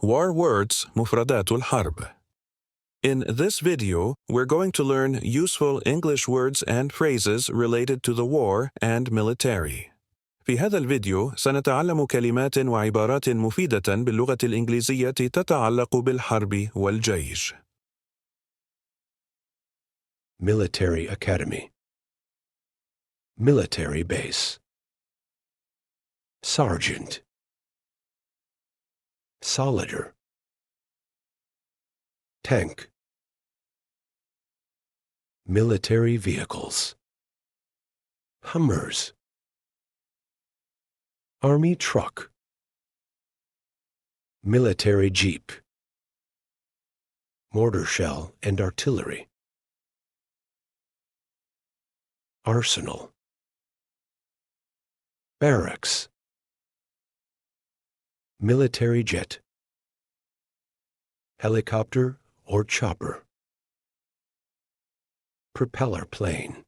War words مفردات الحرب. In this video, we're going to learn useful English words and phrases related to the war and military. في هذا الفيديو سنتعلم كلمات وعبارات مفيدة باللغة الإنجليزية تتعلق بالحرب والجيش. Military Academy, Military Base, Sergeant, Soldier, Tank, Military Vehicles, Hummers, Army Truck, Military Jeep, Mortar Shell and Artillery, Arsenal, Barracks, Military Jet, Helicopter or Chopper, Propeller Plane,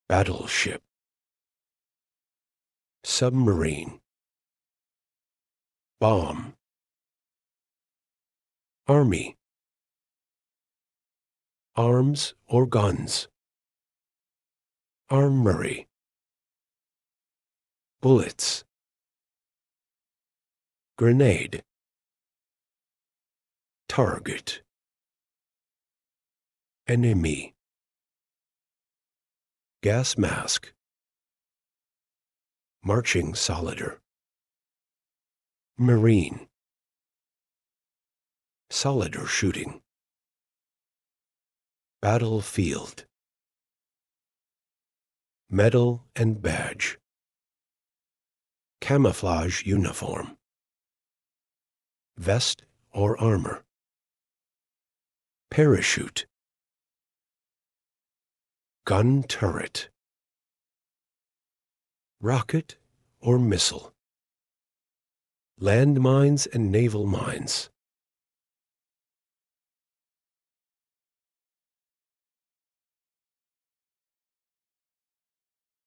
Battleship, Submarine, Bomb, Army, Arms or Guns, Armory, Bullets, Grenade, Target, Enemy, Gas Mask, Marching Soldier, Marine, Soldier Shooting, Battlefield, Medal and Badge, Camouflage Uniform, Vest or Armor, Parachute, Gun Turret, Rocket or Missile, Landmines and Naval Mines,